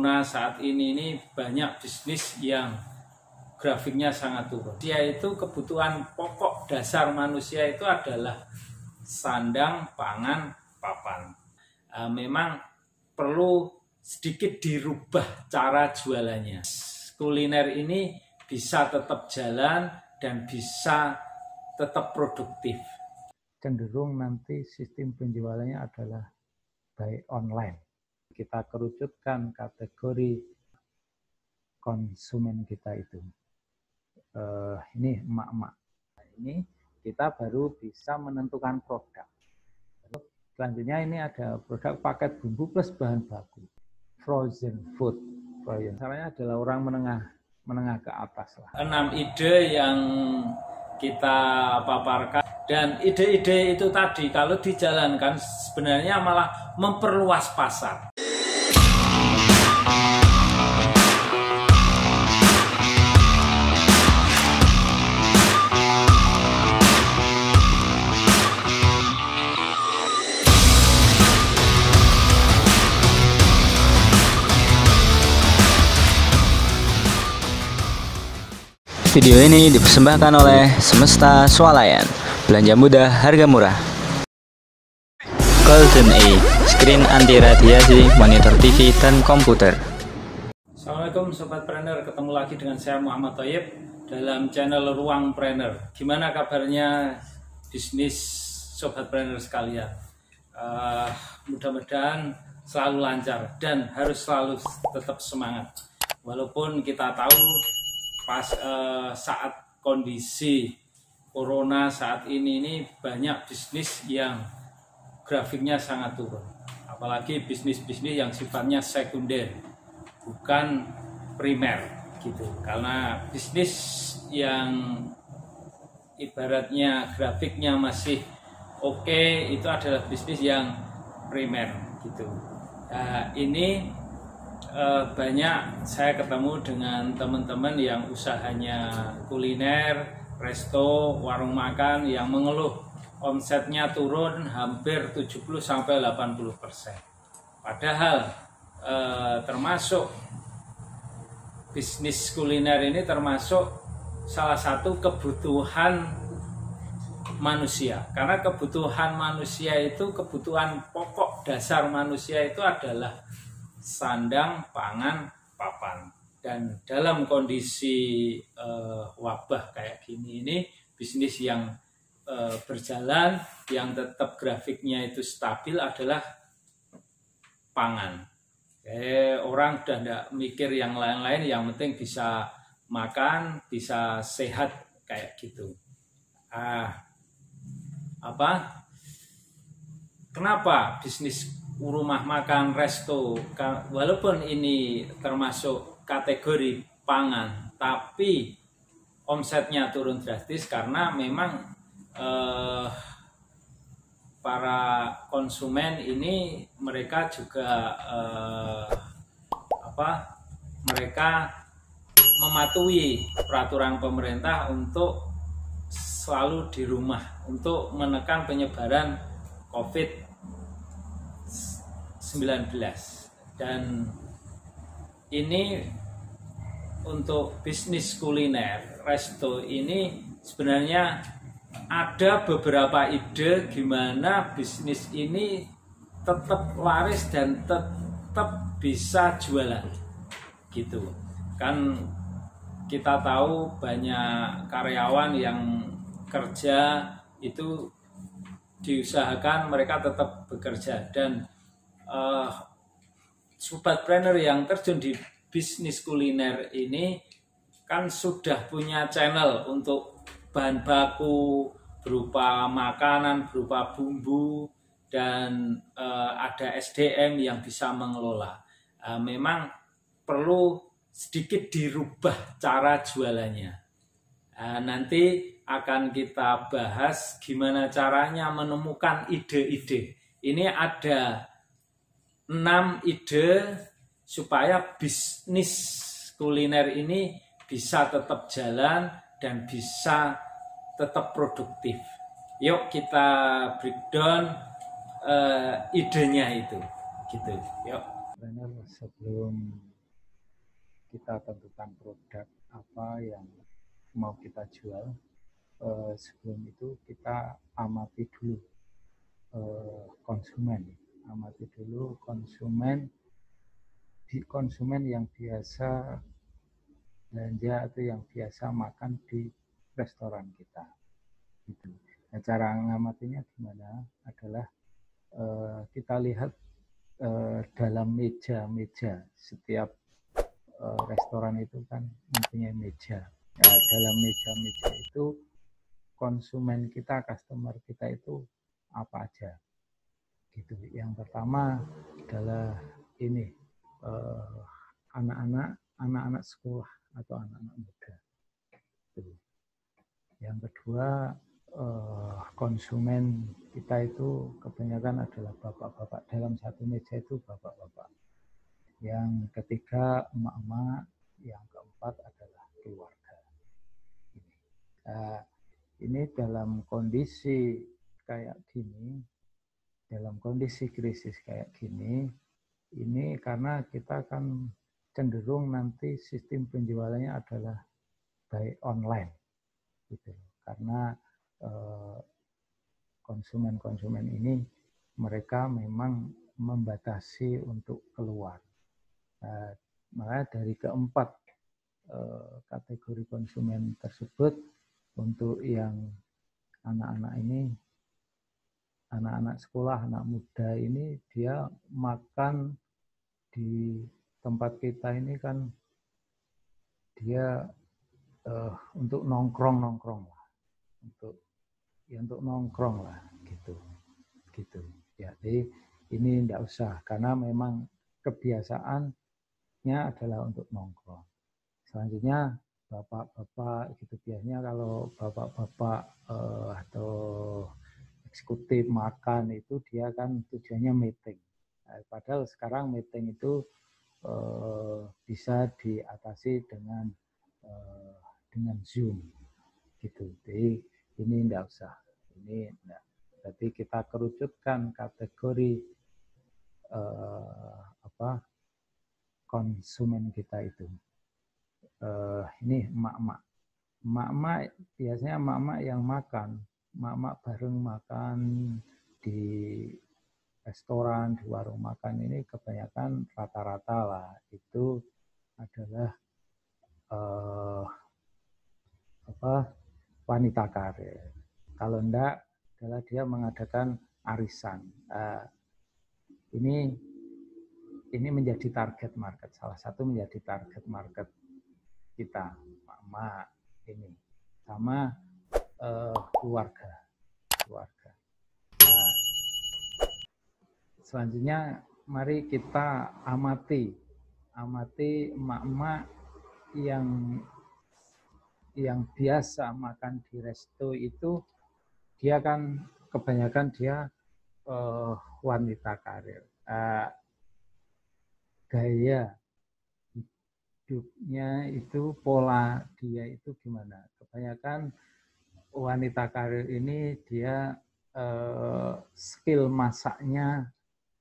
corona saat ini banyak bisnis yang grafiknya sangat turun. Yaitu kebutuhan pokok dasar manusia itu adalah sandang, pangan, papan. Memang perlu sedikit dirubah cara jualannya. Kuliner ini bisa tetap jalan dan bisa tetap produktif. Cenderung nanti sistem penjualannya adalah by online. Kita kerucutkan kategori konsumen kita itu. Ini emak-emak. Ini kita baru bisa menentukan produk. Selanjutnya ini ada produk paket bumbu plus bahan baku. Frozen food. Misalnya adalah orang menengah ke atas lah. 6 ide yang kita paparkan, dan ide-ide itu tadi kalau dijalankan sebenarnya malah memperluas pasar. Video ini dipersembahkan oleh Semesta Swalayan. Belanja mudah, harga murah. Golden A, screen anti radiasi, monitor TV dan komputer. Assalamualaikum Sobat Planner, ketemu lagi dengan saya Muhammad Thoyib dalam channel Ruang Planner. Gimana kabarnya bisnis Sobat Planner sekalian? Mudah-mudahan selalu lancar dan harus selalu tetap semangat. Walaupun kita tahu saat kondisi corona saat ini banyak bisnis yang grafiknya sangat turun, apalagi bisnis-bisnis yang sifatnya sekunder bukan primer gitu. Karena bisnis yang ibaratnya grafiknya masih oke, itu adalah bisnis yang primer gitu. Ini banyak saya ketemu dengan teman-teman yang usahanya kuliner, resto, warung makan yang mengeluh omsetnya turun hampir 70-80%. Padahal termasuk bisnis kuliner ini termasuk salah satu kebutuhan manusia. Karena kebutuhan manusia itu, kebutuhan pokok dasar manusia itu adalah sandang, pangan, papan. Dan dalam kondisi wabah kayak gini ini, bisnis yang berjalan, yang tetap grafiknya itu stabil adalah pangan. Orang udah tidak mikir yang lain-lain, yang penting bisa makan, bisa sehat kayak gitu. Kenapa bisnis rumah makan, resto, walaupun ini termasuk kategori pangan, tapi omsetnya turun drastis karena memang para konsumen ini mereka juga mereka mematuhi peraturan pemerintah untuk selalu di rumah untuk menekan penyebaran COVID-19. Dan ini untuk bisnis kuliner, resto ini sebenarnya ada beberapa ide gimana bisnis ini tetap laris dan tetap bisa jualan gitu. Kan kita tahu banyak karyawan yang kerja itu diusahakan mereka tetap bekerja, dan Sobat Planner yang terjun di bisnis kuliner ini kan sudah punya channel untuk bahan baku berupa makanan, berupa bumbu, dan ada SDM yang bisa mengelola. Memang perlu sedikit dirubah cara jualannya. Nanti akan kita bahas gimana caranya menemukan ide-ide. Ini ada 6 ide supaya bisnis kuliner ini bisa tetap jalan dan bisa tetap produktif. Yuk kita breakdown idenya itu, gitu. Yuk. Sebelum kita tentukan produk apa yang mau kita jual, sebelum itu kita amati dulu konsumen, amati dulu konsumen yang biasa belanja atau yang biasa makan di restoran kita. Gitu. Nah, cara ngamatinya gimana? Adalah kita lihat dalam meja-meja. Setiap restoran itu kan mempunyai meja. Nah, dalam meja-meja itu konsumen kita, customer kita itu apa aja? Gitu. Yang pertama adalah ini anak-anak sekolah atau anak-anak muda. Gitu. Yang kedua, konsumen kita itu kebanyakan adalah bapak-bapak. Dalam satu meja itu bapak-bapak. Yang ketiga, emak-emak. Yang keempat adalah keluarga. Ini dalam kondisi kayak gini, dalam kondisi krisis kayak gini, ini karena kita akan cenderung nanti sistem penjualannya adalah by online. Gitu. Karena konsumen-konsumen ini mereka memang membatasi untuk keluar. Maka dari keempat kategori konsumen tersebut, untuk yang anak-anak ini, anak-anak sekolah, anak muda ini, dia makan di tempat kita ini kan dia untuk nongkrong lah, untuk nongkrong lah, gitu. Ya, jadi ini tidak usah, karena memang kebiasaannya adalah untuk nongkrong. Selanjutnya bapak-bapak gitu, biasanya kalau bapak-bapak atau eksekutif makan itu dia kan tujuannya meeting. Nah, padahal sekarang meeting itu bisa diatasi dengan Zoom gitu. Jadi ini tidak usah. Ini enggak. Jadi kita kerucutkan kategori konsumen kita itu. Ini emak-emak. Emak-emak biasanya emak-emak yang makan, emak-emak bareng makan di restoran, di warung makan ini kebanyakan rata-rata lah itu adalah wanita karir. Kalau enggak adalah dia mengadakan arisan. Ini menjadi target market, salah satu menjadi target market kita, emak-emak ini, sama keluarga. Nah, selanjutnya mari kita amati emak-emak yang biasa makan di resto itu, dia kan kebanyakan dia wanita karir. Gaya hidupnya itu, pola dia itu gimana? Kebanyakan wanita karir ini dia skill masaknya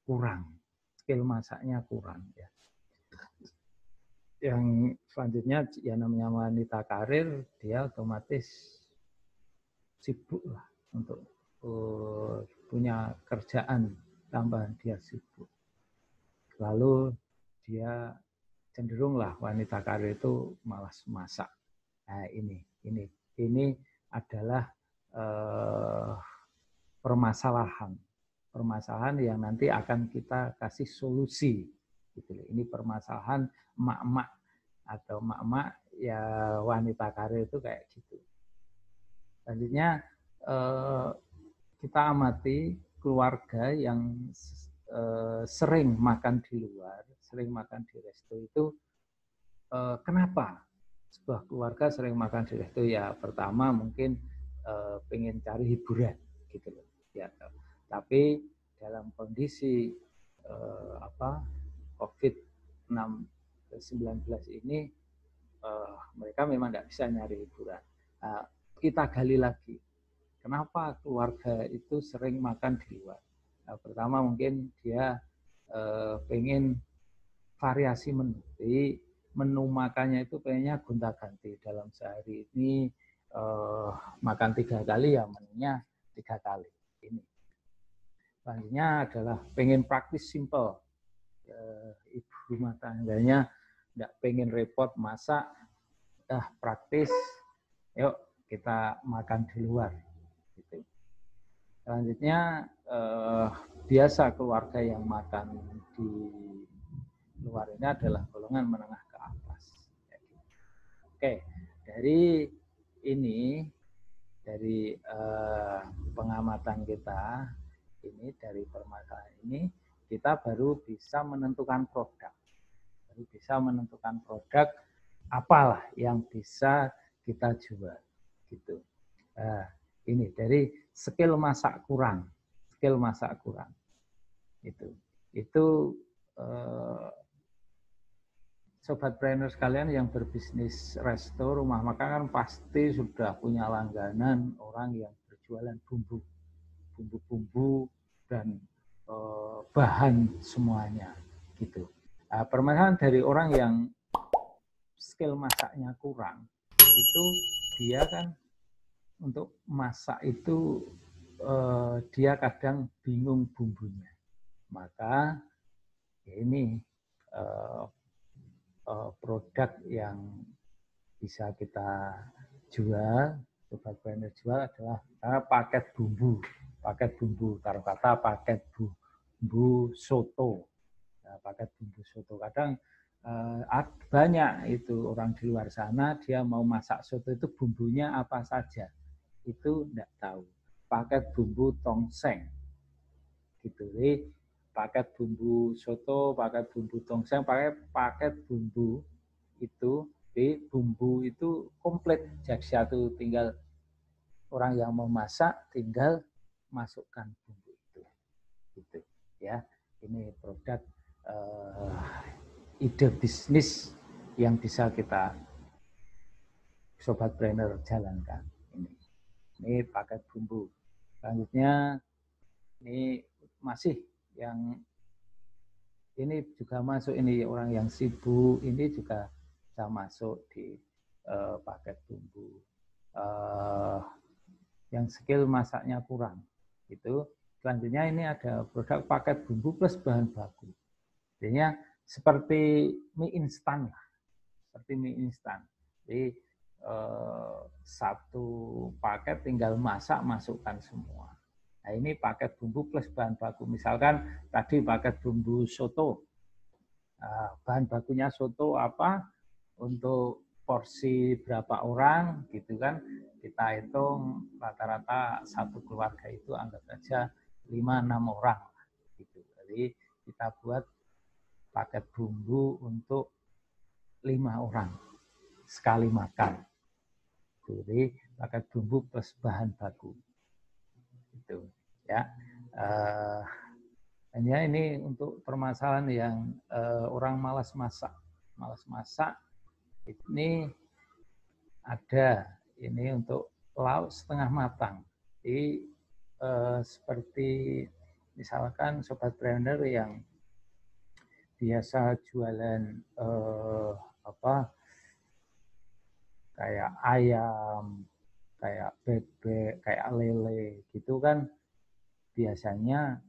kurang ya. Yang selanjutnya ya namanya wanita karir, dia otomatis sibuk lah untuk punya kerjaan tambahan, dia sibuk. Lalu dia cenderung lah wanita karir itu malas masak. Nah, ini adalah permasalahan yang nanti akan kita kasih solusi. Gitu. Ini permasalahan emak-emak atau emak-emak ya wanita karir itu kayak gitu. Selanjutnya kita amati keluarga yang sering makan di luar, sering makan di resto itu. Kenapa sebuah keluarga sering makan di resto? Ya pertama mungkin pengen cari hiburan gitu loh. Ya, tapi dalam kondisi COVID-19 ini mereka memang tidak bisa nyari hiburan. Kita gali lagi, kenapa keluarga itu sering makan di luar? Pertama mungkin dia pengen variasi menu. Jadi menu makannya itu kayaknya gonta-ganti. Dalam sehari ini makan 3 kali, ya menunya 3 kali. Ini. Selanjutnya adalah pengen praktis, simple. Ibu rumah tangganya nggak pengen repot masak, praktis, yuk kita makan di luar. Gitu. Selanjutnya biasa keluarga yang makan di luar ini adalah golongan menengah ke atas. Oke, dari ini, dari pengamatan kita ini, dari permasalahan ini, kita baru bisa menentukan produk. Baru bisa menentukan produk apalah yang bisa kita jual. Gitu. Ini dari skill masak kurang. Skill masak kurang. Itu sobat trainer sekalian yang berbisnis resto, rumah makan kan pasti sudah punya langganan orang yang berjualan bumbu-bumbu dan bahan semuanya gitu. Permasalahan dari orang yang skill masaknya kurang itu, dia kan untuk masak itu dia kadang bingung bumbunya. Maka ini produk yang bisa kita jual, sobat trainer jual adalah paket bumbu. Paket bumbu, taruh kata paket bumbu soto. Paket bumbu soto. Kadang banyak itu orang di luar sana, dia mau masak soto itu bumbunya apa saja. Itu enggak tahu. Paket bumbu tongseng. Gitu. Jadi paket bumbu soto, paket bumbu tongseng, paket bumbu itu, bumbu itu komplit. Jadi satu, tinggal orang yang mau masak tinggal masukkan bumbu itu. Gitu. Ya, ini produk ide bisnis yang bisa kita sobat trainer jalankan. Ini paket bumbu. Selanjutnya ini masih yang ini juga masuk, ini orang yang sibuk ini juga bisa masuk di paket bumbu. Yang skill masaknya kurang itu. Selanjutnya ini ada produk paket bumbu plus bahan baku. Jadinya seperti mie instan lah, seperti mie instan. Jadi satu paket tinggal masak, masukkan semua. Nah, ini paket bumbu plus bahan baku. Misalkan tadi paket bumbu soto. Bahan bakunya soto apa? Untuk porsi berapa orang gitu kan. Kita hitung rata-rata satu keluarga itu anggap saja 5-6 orang gitu. Jadi kita buat paket bumbu untuk 5 orang sekali makan. Jadi paket bumbu plus bahan baku. Itu ya. Hanya ini untuk permasalahan yang orang malas masak. Malas masak ini ada ini untuk lauk setengah matang. Jadi seperti misalkan sobat trainer yang biasa jualan kayak ayam, kayak bebek, kayak lele gitu kan, biasanya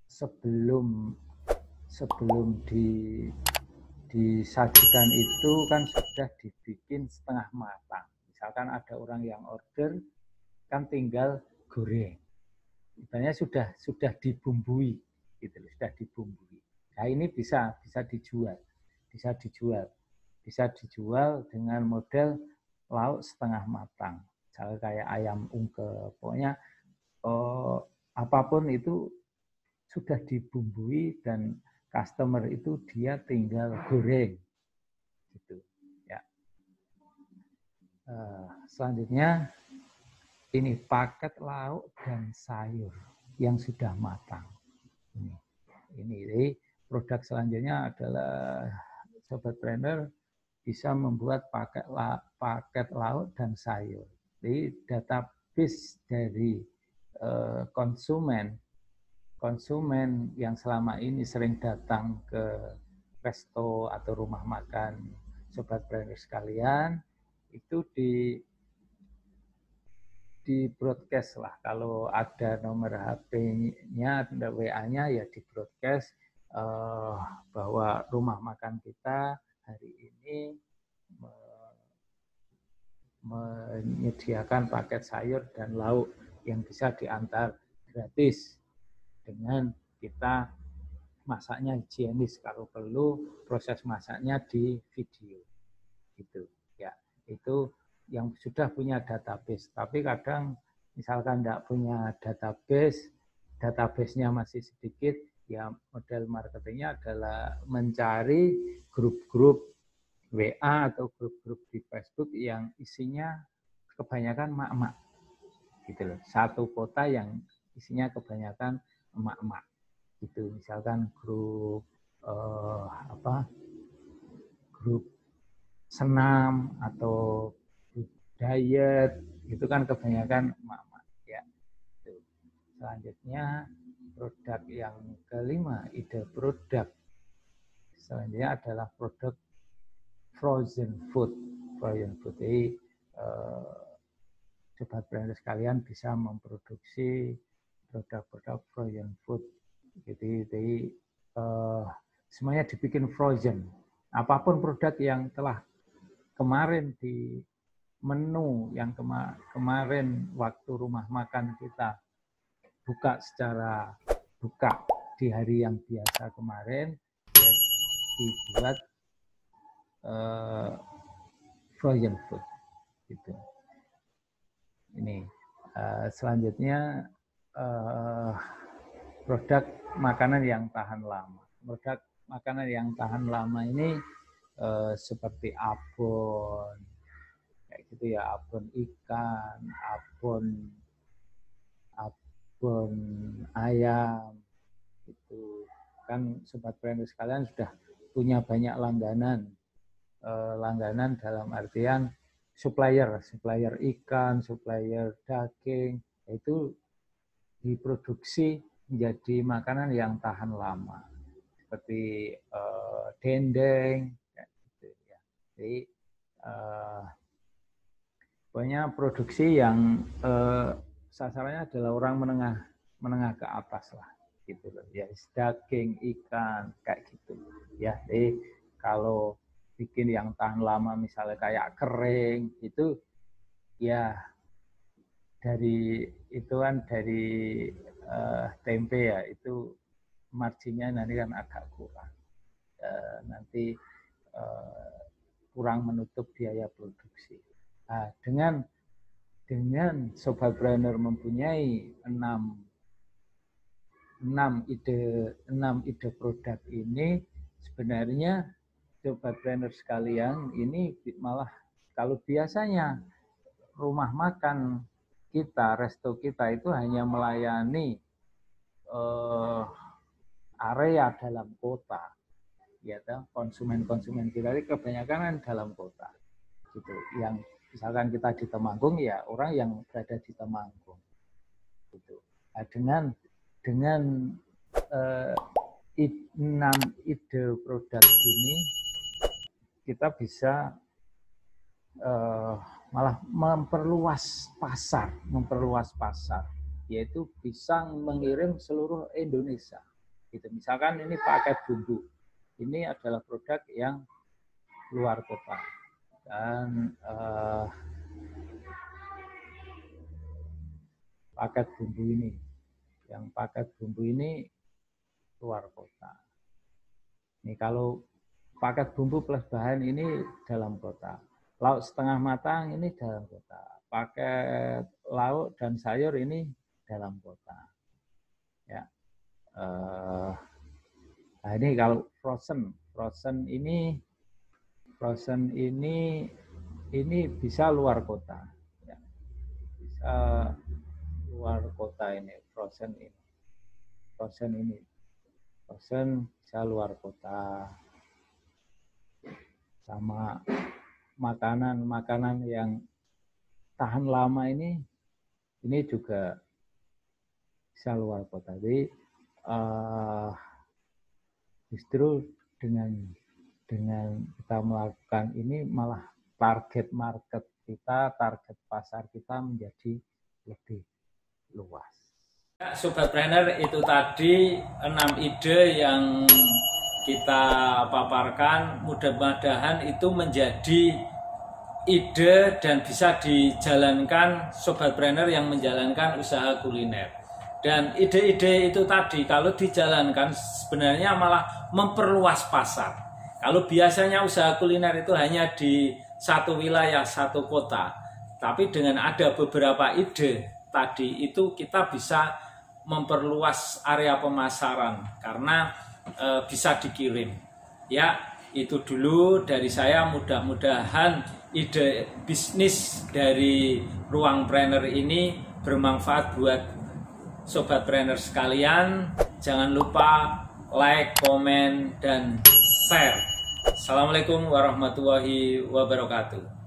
sebelum disajikan itu kan sudah dibikin setengah matang. Misalkan ada orang yang order kan tinggal goreng. Ibaratnya sudah dibumbui gitu, sudah dibumbui. Nah, ini bisa dijual. Bisa dijual dengan model lauk setengah matang. Misalnya kayak ayam ungkep. Pokoknya apapun itu sudah dibumbui dan customer itu dia tinggal goreng. Gitu. Ya. Selanjutnya ini paket lauk dan sayur yang sudah matang. Ini jadi produk selanjutnya adalah sobat trainer bisa membuat paket lauk dan sayur. Jadi database dari konsumen yang selama ini sering datang ke resto atau rumah makan sobat brainer sekalian itu di broadcast lah, kalau ada nomor HP-nya, WA-nya ya di broadcast bahwa rumah makan kita hari ini menyediakan paket sayur dan lauk yang bisa diantar gratis dengan kita masaknya higienis, kalau perlu proses masaknya di video gitu ya. Itu yang sudah punya database, tapi kadang misalkan tidak punya database-nya masih sedikit, ya model marketingnya adalah mencari grup-grup WA atau grup-grup di Facebook yang isinya kebanyakan emak-emak gitu loh. Satu kota yang isinya kebanyakan emak-emak gitu. Misalkan grup grup senam atau grup diet itu kan kebanyakan emak-emak ya. Selanjutnya produk yang kelima, ide produk selanjutnya adalah produk frozen food. Jadi sobat brainer sekalian bisa memproduksi produk-produk frozen food. Jadi semuanya dibikin frozen. Apapun produk yang telah kemarin di menu yang kemarin waktu rumah makan kita buka di hari yang biasa kemarin, ya, dibuat frozen food gitu. Ini selanjutnya produk makanan yang tahan lama. Produk makanan yang tahan lama ini seperti abon, kayak gitu ya, abon ikan, abon ayam, itu kan sobat brainer sekalian sudah punya banyak langganan dalam artian supplier ikan, supplier daging, itu diproduksi menjadi makanan yang tahan lama seperti dendeng, gitu ya. Jadi pokoknya produksi yang sasarannya adalah orang menengah ke atas lah, gitu loh. Ya, daging, ikan, kayak gitu. Ya, jadi kalau bikin yang tahan lama misalnya kayak kering itu ya dari tempe ya, itu marginnya nanti kan agak kurang, nanti kurang menutup biaya produksi. Nah, dengan sobat brainer mempunyai 6 ide produk ini, sebenarnya sobat brainer sekalian ini malah, kalau biasanya rumah makan kita, resto kita itu hanya melayani area dalam kota, ya, konsumen kita ini kebanyakan kan dalam kota, gitu. Yang misalkan kita di Temanggung, ya orang yang berada di Temanggung, gitu. Nah, dengan 6 ide produk ini kita bisa malah memperluas pasar, yaitu bisa mengirim seluruh Indonesia. Gitu. Misalkan ini paket bumbu, ini adalah produk yang luar kota, dan paket bumbu ini luar kota. Ini kalau paket bumbu plus bahan ini dalam kota. Lauk setengah matang ini dalam kota. Paket lauk dan sayur ini dalam kota. Ya. Nah, ini kalau frozen ini bisa luar kota. Ya. Bisa luar kota ini frozen bisa luar kota. Sama makanan yang tahan lama ini juga bisa luar kota. Jadi justru dengan dengan kita melakukan ini malah target market kita, target pasar kita menjadi lebih luas. Ya, Sobat Brainer, itu tadi 6 ide yang kita paparkan. Mudah-mudahan itu menjadi ide dan bisa dijalankan Sobat Brainer yang menjalankan usaha kuliner. Dan ide-ide itu tadi kalau dijalankan sebenarnya malah memperluas pasar. Kalau biasanya usaha kuliner itu hanya di satu wilayah, satu kota. Tapi dengan ada beberapa ide tadi itu kita bisa memperluas area pemasaran karena bisa dikirim. Ya, itu dulu dari saya. Mudah-mudahan ide bisnis dari Ruang Brainer ini bermanfaat buat Sobat Brainer sekalian. Jangan lupa like, komen, dan share. Assalamualaikum warahmatullahi wabarakatuh.